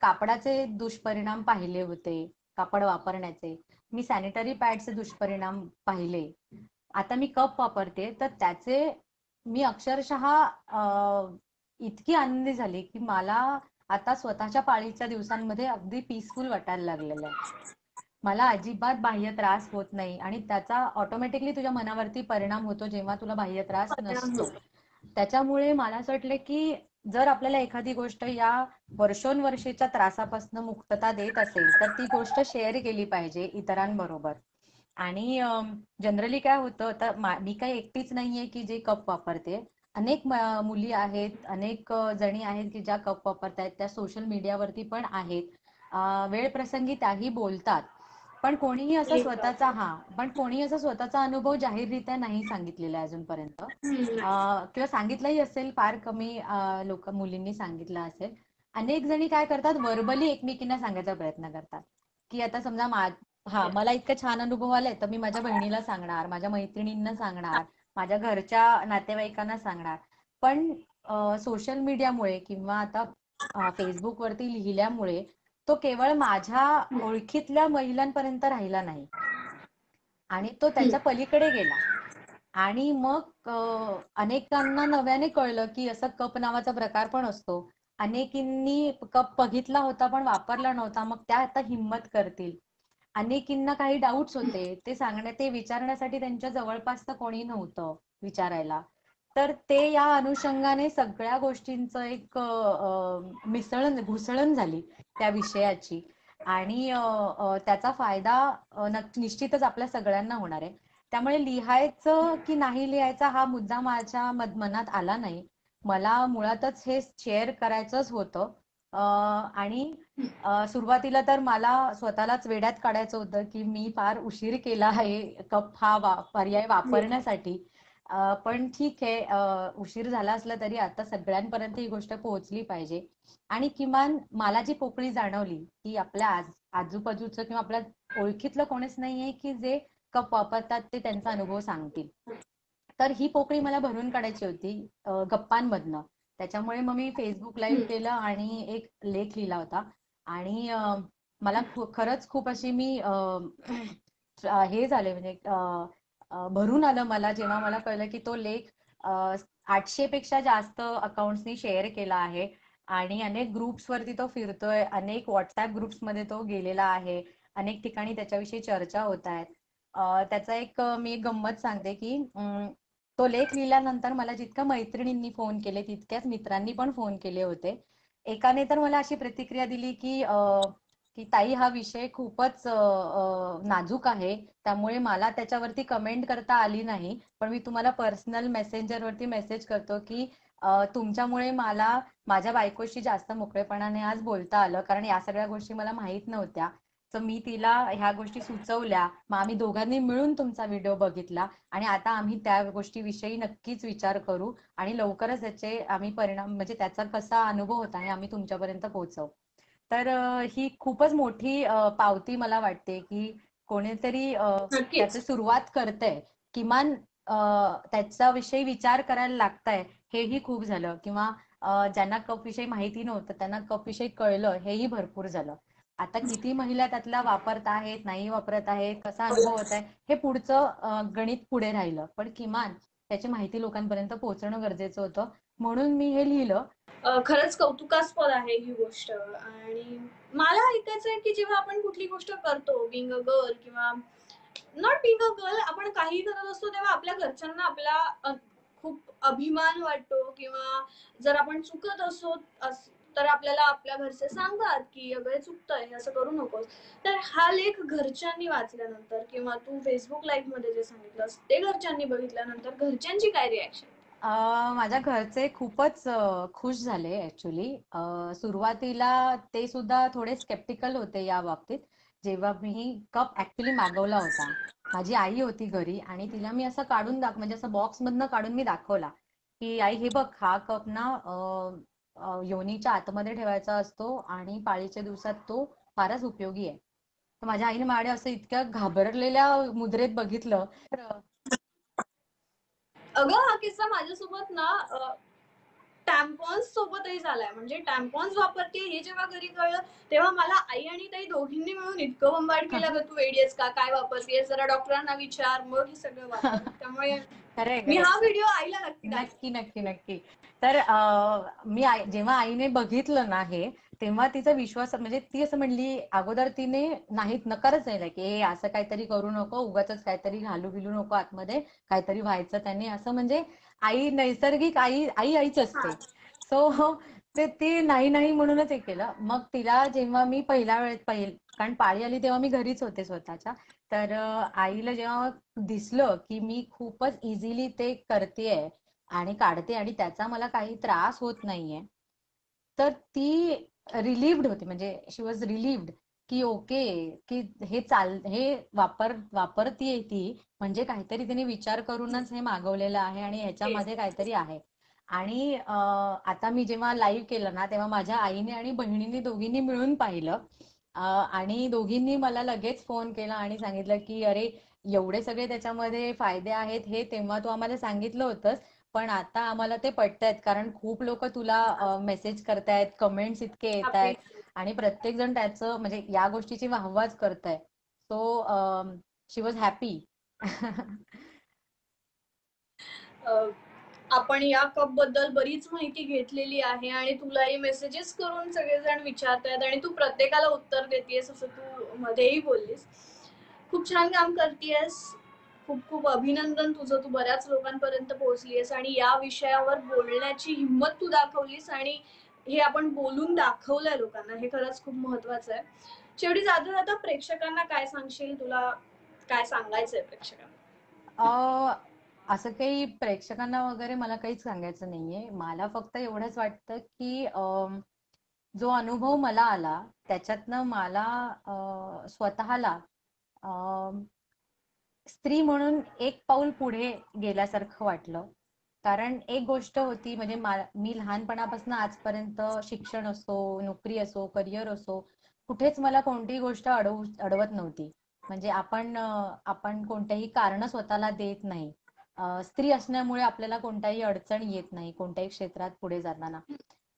कापडाचे दुष्परिणाम पाहिले होते, कापड वापरण्याचे. मी सॅनिटरी पॅडचे दुष्परिणाम पाहिले. आता मी कप वापरते तर त्याचे मी अक्षरशः इतकी आनंदी झाली की मला आता स्वतःच्या पाळीच्या दिवसांमध्ये अगदी पीसफुल वाटायला लागलेलं आहे. मला अजिबात बाह्य त्रास होत नाही आणि त्याचा ऑटोमॅटिकली तुझ्या मनावरती परिणाम होतो जेव्हा तुला बाह्य त्रास नसतो. त्याच्यामुळे मला असं वाटलं की जर आपल्याला एखादी गोष्ट या वर्षोनवर्षेच्या त्रासापासून मुक्तता देत असेल तर ती गोष्ट शेअर केली पाहिजे इतरांबरोबर. आणि जनरली काय होतं, तर मी काही एकटीच नाहीये की जे कप वापरते. अनेक मुली आहेत, अनेक जणी आहेत की ज्या कप वापरतायत, त्या सोशल मीडियावरती पण आहेत. वेळ प्रसंगी त्याही बोलतात. पण कोणीही असं स्वतःचा अनुभव जाहीररित्या नाही सांगितलेला आहे अजूनपर्यंत. किंवा सांगितलंही असेल, फार कमी मुलींनी सांगितलं असेल. अनेक जणी काय करतात, वर्बली एकमेकींना सांगायचा प्रयत्न करतात की आता समजा मला इतकं छान अनुभव आलाय तर मी माझ्या बहिणीला सांगणार, माझ्या मैत्रिणींना सांगणार, माझ्या घरच्या नातेवाईकांना सांगणार. पण सोशल मीडियामुळे किंवा आता फेसबुक वरती लिहिल्यामुळे तो केवळ माझ्या ओळखीतल्या महिलांपर्यंत राहिला नाही आणि तो त्याच्या पलीकडे गेला. आणि मग अनेकांना नव्याने कळलं की असं कप नावाचा प्रकार पण असतो. अनेकींनी कप बघितला होता पण वापरला नव्हता, मग त्या आता हिंमत करतील. अनेकींना काही डाऊट्स होते, ते विचारण्यासाठी त्यांच्या जवळपास तर कोणी नव्हतं विचारायला. तर ते या अनुषंगाने सगळ्या गोष्टींचं एक घुसळण झाली त्या विषयाची. आणि त्याचा फायदा निश्चितच आपल्या सगळ्यांना होणार आहे. त्यामुळे लिहायचं की नाही लिहायचा हा मुद्दा माझ्या मनात आला नाही. मला मुळातच हे शेअर करायचंच होतं. आणि सुरुवातीला तर मला स्वतःलाच वेड्यात काढायचं होतं की मी फार उशीर केला आहे कप हा पर्याय वापरण्यासाठी. पण ठीक आहे, उशीर झाला असला तरी आता सगळ्यांपर्यंत ही गोष्ट पोहोचली पाहिजे. आणि किमान मला जी पोकळी जाणवली की आपल्या आजूबाजूचं किंवा आपल्या ओळखीतलं कोणीच नाहीये की जे कप वापरतात ते त्यांचा अनुभव सांगतील. तर ही पोकळी मला भरून काढायची होती गप्पांमधनं. त्याच्यामुळे मग मी फेसबुक लाईव्ह केलं आणि एक लेख लिहिला होता. आणि मला खरंच खूप अशी मी हे झाले, म्हणजे भरून आलं मला जेव्हा मला कळलं की तो लेख 800 पेक्षा जास्त अकाउंट्सनी शेअर केला आहे. आणि अनेक ग्रुप्स वरती तो फिरतोय, अनेक व्हॉट्सअप ग्रुप्स मध्ये तो गेलेला आहे, अनेक ठिकाणी त्याच्याविषयी चर्चा होत आहेत. त्याचा एक मी एक गंमत सांगते की तो लेख लिहिल्यानंतर मला जितक्या मैत्रिणींनी फोन केले तितक्याच मित्रांनी पण फोन केले होते. एकाने तर मला अशी प्रतिक्रिया दिली की ताई हा विषय खूपच नाजूक आहे, त्यामुळे मला त्याच्यावरती कमेंट करता आली नाही, पण मी तुम्हाला पर्सनल मेसेंजर वरती मेसेज करतो की तुमच्यामुळे मला माझ्या बायकोशी जास्त मोकळेपणाने आज बोलता आलं, कारण या सगळ्या गोष्टी मला माहित नव्हत्या. तर मी तिला ह्या गोष्टी सुचवल्या, मग आम्ही दोघांनी मिळून तुमचा व्हिडिओ बघितला आणि आता आम्ही त्या गोष्टीविषयी नक्कीच विचार करू आणि लवकरच त्याचे आम्ही परिणाम म्हणजे त्याचा कसा अनुभव होता हे आम्ही तुमच्यापर्यंत पोहोचवू. तर ही खूपच मोठी पावती मला वाटते की कोणीतरी त्याची नक्कीच. सुरुवात करतंय, किमान त्याचा विषयी विचार करायला लागतंय हेही खूप झालं, किंवा ज्यांना कप विषयी माहिती नव्हतं त्यांना कप विषयी कळलं हेही भरपूर झालं. आता किती महिला त्यातला वापरत आहेत, नाही वापरत आहेत, कसा अनुभव होत आहे हे पुढचं गणित पुढे राहिलं, पण किमान त्याची माहिती लोकांपर्यंत पोहोचणं गरजेचं होतं, म्हणून मी हे लिहिलं. खरंच कौतुकास्पद आहे ही गोष्ट. आणि मला ऐकायचं आहे की जेव्हा आपण कुठली गोष्ट करतो, बिंग अ गर्ल किंवा नॉट बिंग अ गर्ल, आपण काही करत असतो तेव्हा आपल्या घरच्यांना आपला खूप अभिमान वाटतो, किंवा जर आपण चुकत असो तर आपल्याला आपल्या घरचे सांगतात की अगं चुकतंय, असं करू नकोस. तर हा लेख घरच्यांनी वाचल्यानंतर किंवा तू फेसबुक लाईव्ह मध्ये जे सांगितलंस ते घरच्यांनी बघितल्यानंतर घरच्यांची काय रिॲक्शन? माझ्या घरचे खूपच खुश झाले ऍक्च्युली. सुरुवातीला ते सुद्धा थोडे स्केप्टिकल होते या बाबतीत. जेव्हा मी कप ऍक्च्युली मागवला होता, माझी आई होती घरी आणि तिला मी असं काढून म्हणजे असं बॉक्स मधनं काढून मी दाखवला की आई हे बघ, हा कप ना योनीच्या आतमध्ये ठेवायचा असतो आणि पाळीच्या दिवसात तो फारच उपयोगी आहे. तर माझ्या आईने माझ्याकडे असं इतक्या घाबरलेल्या मुद्रेत बघितलं. अगं हा किस्सा माझ्यासोबत ना टॅम्पॉन्स सोबतही झालाय. म्हणजे टॅम्पॉन्स वापरते हे जेव्हा घरी कळलं तेव्हा मला आई आणि ताई दोघींनी मिळून इतकं बंबाड केलं, तू वेडी आहेस का, काय वापरतेस, जरा डॉक्टरांना विचार, मग हे सगळं वापर. त्यामुळे खरंय मी खरंय. हा व्हिडिओ आईला नक्की दाखवेन. नक्की नक्की नक्की. तर मी जेव्हा आईने बघितलं ना हे, तेव्हा तिचा विश्वास म्हणजे ती असं म्हणली, अगोदर तिने नाहीत नकारच दिला की हे असं काहीतरी करू नको, उगाचच काहीतरी घालू बिलू नको आतमध्ये, काहीतरी व्हायचं त्याने असं. म्हणजे आई नैसर्गिक आई आई आईच हा. असते. सो ते ती नाही नाही म्हणूनच हे केलं. मग तिला जेव्हा मी पहिल्या वेळेस कारण पाळी आली तेव्हा मी घरीच होते स्वतःच्या. तर आईला जेव्हा दिसलं की मी खूपच इझिली ते करतेय आणि काढते आणि त्याचा मला काही त्रास होत नाहीये, तर ती रिलीव्ड होती. म्हणजे शी वॉज रिलीव्ड की ओके, की हे वापरतीये ती, म्हणजे काहीतरी तिने विचार करूनच हे मागवलेलं आहे आणि तेच. ह्याच्यामध्ये काहीतरी आहे. आणि आता मी जेव्हा लाईव्ह केलं ना तेव्हा माझ्या आईने आणि बहिणीने दोघींनी मिळून पाहिलं. आणि दोघींनी मला लगेच फोन केला आणि सांगितलं की अरे, एवढे सगळे त्याच्यामध्ये फायदे आहेत हे तेव्हा तू आम्हाला सांगितलं होतंस, पण आता आम्हाला ते पटतायत, कारण खूप लोक तुला मेसेज करतायत, कमेंट्स इतके येत आहेत आणि प्रत्येक जण त्याचं म्हणजे या गोष्टीची वाहवाच करताय. So she was happy. आपण या कप बद्दल बरीच माहिती घेतलेली आहे आणि तुलाही मेसेजेस करून सगळेजण विचारतायत आणि तू प्रत्येकाला उत्तर देतेस, असं तू मध्येही बोललीस. खूप छान काम करतेस. खूप खूप अभिनंदन तुझं. तू बऱ्याच लोकांपर्यंत पोहोचलीस आणि या विषयावर बोलण्याची हिंमत तू दाखवलीस आणि हे आपण बोलून दाखवलंय लोकांना, हे खरंच खूप महत्वाचं आहे. शेवटी जाता जाता प्रेक्षकांना काय सांगशील? तुला काय सांगायचंय प्रेक्षकांना? असं काही प्रेक्षकांना वगैरे मला काहीच सांगायचं नाहीये. मला फक्त एवढंच वाटतं की जो अनुभव मला आला त्याच्यातनं मला स्वतःला स्त्री म्हणून एक पाऊल पुढे गेल्यासारखं वाटलं. कारण एक गोष्ट होती, म्हणजे मी लहानपणापासून आजपर्यंत शिक्षण असो, नोकरी असो, करिअर असो, कुठेच मला कोणतीही गोष्ट अडवत नव्हती. म्हणजे आपण कोणत्याही कारण स्वतःला देत नाही. स्त्री असल्यामुळे आपल्याला कोणत्याही अडचण येत नाही कोणत्याही क्षेत्रात पुढे जाताना.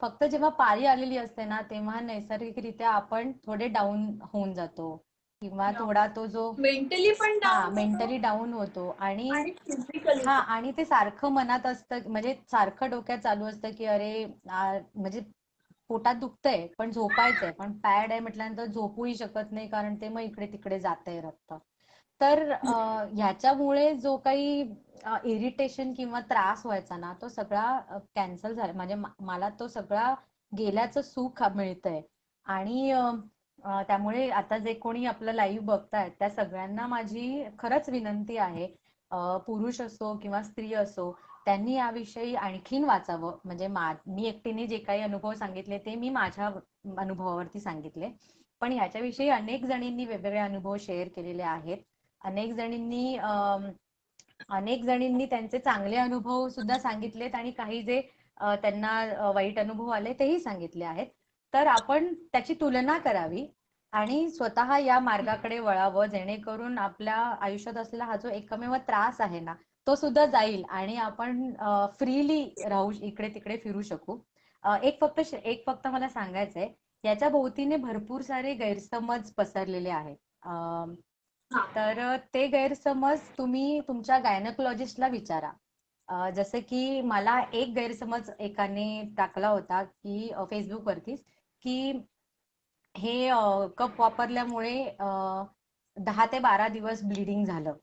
फक्त जेव्हा पाळी आलेली असते ना तेव्हा नैसर्गिकरित्या आपण थोडे डाऊन होऊन जातो, किंवा थोडा तो जो मेंटली पण डाऊन होतो मेंटली डाऊन होतो. आणि आणि फिजिकली पण. आणि ते सारखं मनात असतं, म्हणजे सारखं डोक्यात चालू असतं की अरे म्हणजे पोटात दुखतंय पण झोपायचंय, पण पॅड आहे म्हटल्यानंतर झोपूही शकत नाही कारण ते मग इकडे तिकडे जातंय रक्त. तर ह्याच्यामुळे जो काही इरिटेशन किंवा त्रास व्हायचा ना, तो सगळा कॅन्सल झाला. म्हणजे मला तो सगळा गेल्याचं सुख मिळतंय. आणि त्यामुळे आता जे कोणी आपलं लाईव्ह बघतायत त्या सगळ्यांना माझी खरंच विनंती आहे, पुरुष असो किंवा स्त्री असो, त्यांनी याविषयी आणखीन वाचावं. म्हणजे मी एकटीने जे काही अनुभव सांगितले ते मी माझ्या अनुभवावरती सांगितले, पण ह्याच्याविषयी अनेक जणींनी वेगवेगळे अनुभव शेअर केलेले आहेत. अनेक जणींनी त्यांचे चांगले अनुभव सुद्धा सांगितलेत आणि काही जे त्यांना वाईट अनुभव आले तेही सांगितले आहेत. तर आपण त्याची तुलना करावी आणि स्वतः या मार्गाकडे वळावं, जेणेकरून आपल्या आयुष्यात असलेला हा जो एकमेव त्रास आहे ना, तो सुद्धा जाईल आणि आपण फ्रीली राहू, इकडे तिकडे फिरू शकू. एक फक्त मला सांगायचंय, याच्या भोवतीने भरपूर सारे गैरसमज पसरलेले आहेत. तर ते गैरसमज तुम्ही तुमच्या गायनकोलॉजिस्टला विचारा. जसं की मला एक गैरसमज एकाने टाकला होता की फेसबुकवरतीच, की हे कप वापरल्यामुळे 10 ते 12 दिवस ब्लिडिंग झालं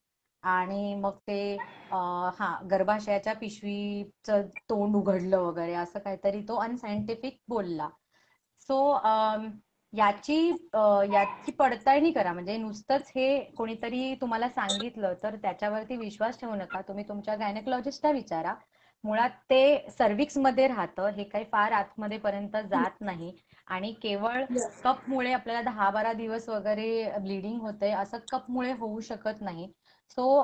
आणि मग ते गर्भाशयाच्या पिशवीचं तोंड उघडलं वगैरे, असं काहीतरी तो अनसायंटिफिक बोलला. सो याची पडताळणी करा. म्हणजे नुसतंच हे कोणीतरी तुम्हाला सांगितलं तर त्याच्यावरती विश्वास ठेवू नका. तुम्ही तुमच्या गायनेकोलॉजिस्टला विचारा. मुळात ते सर्व्हिक्स मध्ये राहतं, हे काही फार आतमध्ये पर्यंत जात नाही आणि केवळ कपमुळे आपल्याला 10-12 दिवस वगैरे ब्लिडिंग होते असं कपमुळे होऊ शकत नाही. सो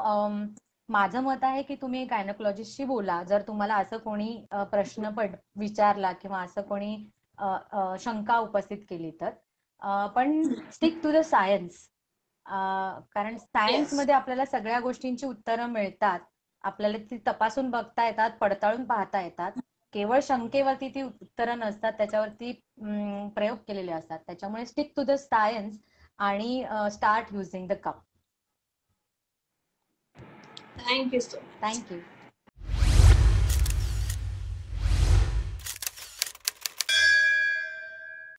माझं मत आहे की तुम्ही गायनेकोलॉजिस्टशी बोला जर तुम्हाला असं कोणी प्रश्न विचारला किंवा असं कोणी शंका उपस्थित केली तर. पण स्टिक टू द सायन्स. कारण सायन्स मध्ये आपल्याला सगळ्या गोष्टींची उत्तरं मिळतात, आपल्याला ती तपासून बघता येतात, पडताळून पाहता येतात. केवळ शंकेवरती ती उत्तरं नसतात, त्याच्यावरती प्रयोग केलेले असतात. त्याच्यामुळे स्टिक टू द सायन्स आणि start using the cup. Thank you so much. Thank you.